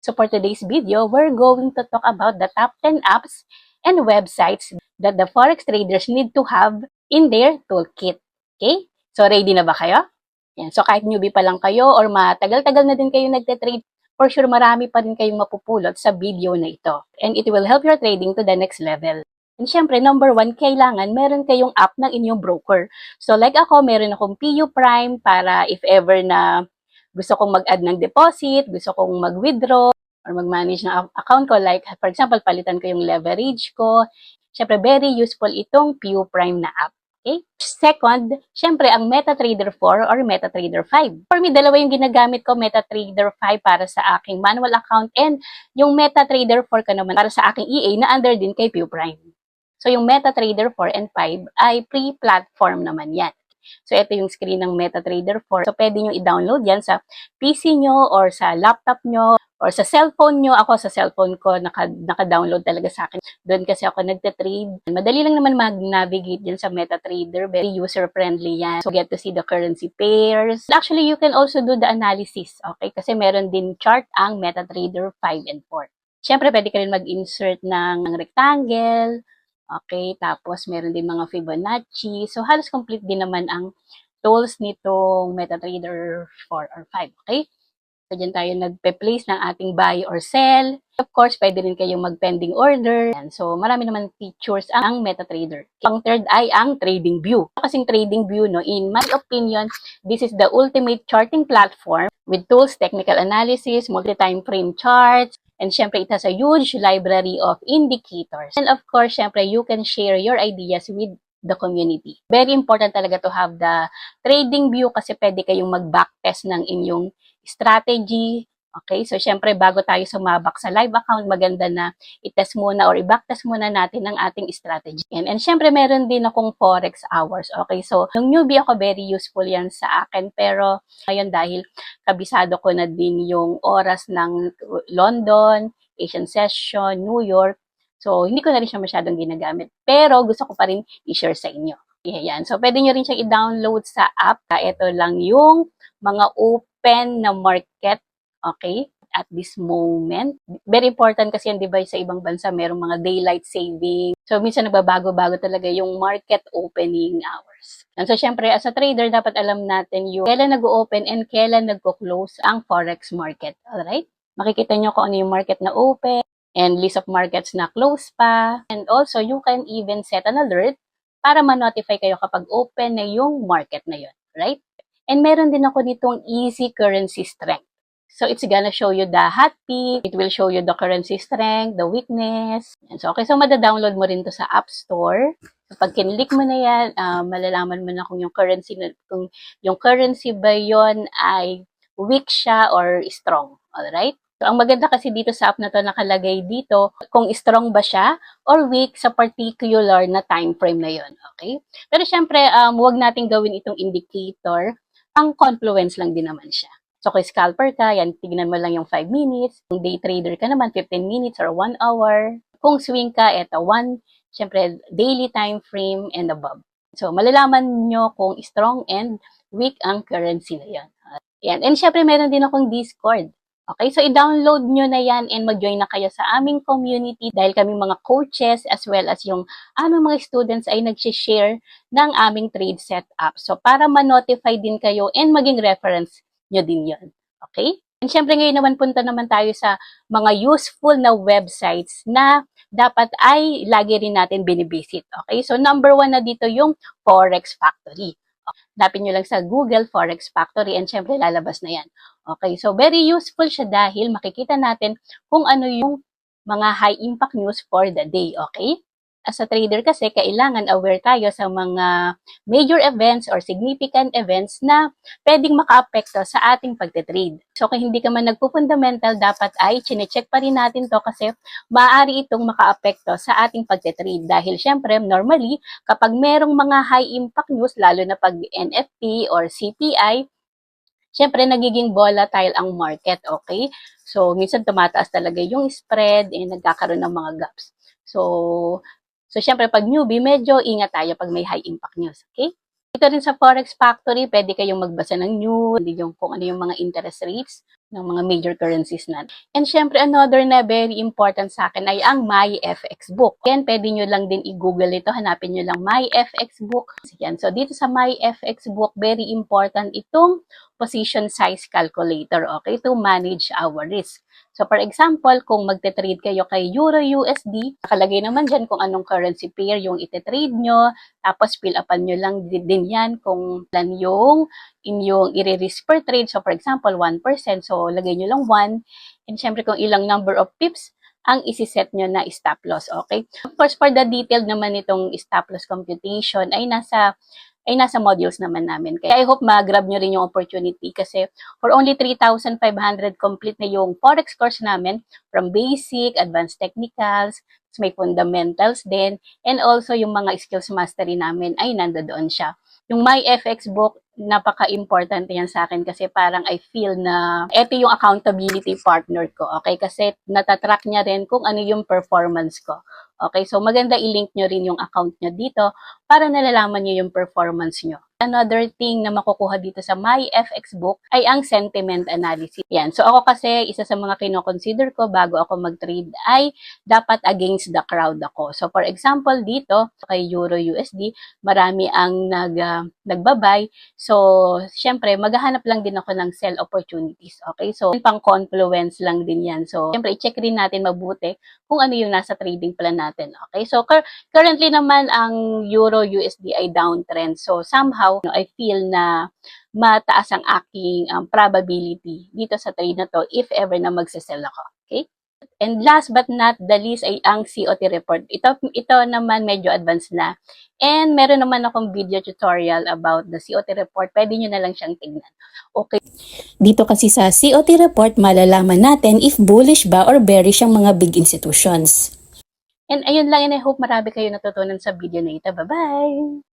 So for today's video, we're going to talk about the top 10 apps and websites that the forex traders need to have in their toolkit. Okay? So ready na ba kayo? Yan. So kahit newbie pa lang kayo or matagal-tagal na din kayo nagte-trade, for sure marami pa rin kayong mapupulot sa video na ito. And it will help your trading to the next level. And syempre, number one, kailangan meron kayong app ng inyong broker. So like ako, meron akong PU Prime para if ever na gusto kong mag-add ng deposit, gusto kong mag-withdraw, or mag-manage ng account ko. Like, for example, palitan ko yung leverage ko. Syempre, very useful itong PU Prime na app. Okay? Second, syempre, ang MetaTrader 4 or MetaTrader 5. For me, dalawa yung ginagamit ko, MetaTrader 5 para sa aking manual account and yung MetaTrader 4 ko naman para sa aking EA na under din kay PU Prime. So, yung MetaTrader 4 and 5 ay pre-platform naman yan. So, ito yung screen ng MetaTrader 4. So, pwede nyo i-download yan sa PC nyo or sa laptop nyo or sa cellphone nyo. Ako sa cellphone ko, naka-download talaga sa akin. Doon kasi ako nagte-trade. Madali lang naman mag-navigate dyan sa MetaTrader. Very user-friendly yan. So, get to see the currency pairs. Actually, you can also do the analysis. Okay? Kasi meron din chart ang MetaTrader 5 and 4. Siyempre, pwede ka rin mag-insert ng rectangle. Okay, tapos meron din mga Fibonacci. So, halos complete din naman ang tools nitong MetaTrader 4 or 5. Okay? So, dyan tayo nagpe-place ng ating buy or sell. Of course, pwede rin kayong mag-pending order. So, marami naman features ang MetaTrader. Ang third ay ang Trading View. Kasing Trading View, no, in my opinion, this is the ultimate charting platform with tools, technical analysis, multi-time frame charts, and syempre, it has a huge library of indicators. And of course, syempre, you can share your ideas with the community. Very important talaga to have the trading view kasi pwede kayong mag-backtest ng inyong strategy. Okay, so syempre, bago tayo sumabak sa live account, maganda na i-test muna or i-backtest muna natin ang ating strategy. And syempre, meron din akong forex hours. Okay, so nung newbie ako, very useful yan sa akin. Pero ngayon, dahil kabisado ko na din yung oras ng London, Asian Session, New York, so hindi ko na rin siya masyadong ginagamit. Pero gusto ko pa rin i-share sa inyo. Yan. So, pwede nyo rin siyang i-download sa app. Ito lang yung mga open na market. Okay? At this moment. Very important kasi yan, di ba, sa ibang bansa, merong mga daylight saving. So, minsan nagbabago-bago talaga yung market opening hours. And so, syempre, as a trader, dapat alam natin yung kailan nag-open and kailan nag-close ang forex market. Alright? Makikita nyo kung ano yung market na open and list of markets na close pa. And also, you can even set an alert para ma-notify kayo kapag open na yung market na yun. Right? And meron din ako ditong easy currency strength. So, it's gonna show you the hot peak. It will show you the currency strength, the weakness. And so, okay. So, mada-download mo rin to sa App Store. So, pag kinlik mo na yan, malalaman mo na kung yung currency ba yon ay weak siya or strong. Alright? So, ang maganda kasi dito sa app na to, nakalagay dito kung strong ba siya or weak sa particular na time frame na yon. Okay? Pero syempre, huwag nating gawin itong indicator. Ang confluence lang din naman siya. So, kung scalper ka, yan, tignan mo lang yung 5 minutes. Kung day trader ka naman, 15 minutes or 1 hour. Kung swing ka, eto 1, syempre, daily time frame and above. So, malalaman nyo kung strong and weak ang currency na yan. Yan. And syempre, meron din akong Discord. Okay, so i-download nyo na yan and mag-join na kayo sa aming community dahil kaming mga coaches as well as yung aming mga students ay nag-share ng aming trade setup. So, para ma-notify din kayo and maging reference nyo din yon. Okay? And syempre ngayon naman punta naman tayo sa mga useful na websites na dapat ay lagi rin natin binibisit. Okay? So, number 1 na dito yung Forex Factory. Hanapin nyo lang sa Google Forex Factory and syempre lalabas na yan. Okay, so very useful siya dahil makikita natin kung ano yung mga high impact news for the day. Okay? As a trader kasi, kailangan aware tayo sa mga major events or significant events na pwedeng maka-apekto sa ating pagte-trade. So, kung hindi ka man nagpo-fundamental, dapat ay chinecheck pa rin natin to kasi maaari itong maka-apekto sa ating pagte-trade. Dahil syempre, normally, kapag merong mga high impact news, lalo na pag NFP or CPI, syempre, nagiging volatile ang market, okay? So, minsan tumataas talaga yung spread and nagkakaroon ng mga gaps. So syempre, pag newbie, medyo ingat tayo pag may high impact news, okay? Ito rin sa Forex Factory, pwede kayong magbasa ng news, yung kung ano yung mga interest rates ng mga major currencies natin. And syempre, another na very important sa akin ay ang MyFX Book. Yan, pwede nyo lang din i-google ito. Hanapin nyo lang MyFX Book. Yan. So, dito sa MyFX Book, very important itong position size calculator, okay, to manage our risk. So, for example, kung magte-trade kayo kay Euro USD, nakalagay naman dyan kung anong currency pair yung ite-trade nyo, tapos fill upan nyo lang din yan kung lan yung inyong i-risk per trade. So, for example, 1%. So, lagay nyo lang 1. And syempre, kung ilang number of pips ang isi-set nyo na stop loss, okay? Of course, for the detailed naman itong stop loss computation ay nasa modules naman namin. Kaya I hope ma-grab nyo rin yung opportunity kasi for only 3,500 complete na yung Forex course namin from basic, advanced technicals, may fundamentals din, and also yung mga skills mastery namin ay nandoon siya. Yung MyFX book, napaka-importante yan sa akin kasi parang I feel na ito yung accountability partner ko, okay? Kasi natatrack niya rin kung ano yung performance ko. Okay, so maganda i-link nyo rin yung account nyo dito para nalalaman nyo yung performance nyo. Another thing na makukuha dito sa MyFX book ay ang sentiment analysis. Yan. So ako kasi, isa sa mga kino-consider ko bago ako mag-trade ay dapat against the crowd ako. So for example, dito kay Euro USD, marami ang nagbabay. So syempre, maghahanap lang din ako ng sell opportunities. Okay? So pang confluence lang din yan. So syempre, i-check rin natin mabuti kung ano yung nasa trading plan natin. Okay? So currently naman ang Euro USD ay downtrend. So somehow, I feel na mataas ang aking probability dito sa trade na to if ever na magsasell ako. Okay? And last but not the least ay ang COT report. Ito naman medyo advanced na. And meron naman akong video tutorial about the COT report. Pwede nyo na lang siyang tignan. Okay. Dito kasi sa COT report, malalaman natin if bullish ba or bearish ang mga big institutions. And ayun lang, and I hope marami kayo natutunan sa video na ito. Bye-bye!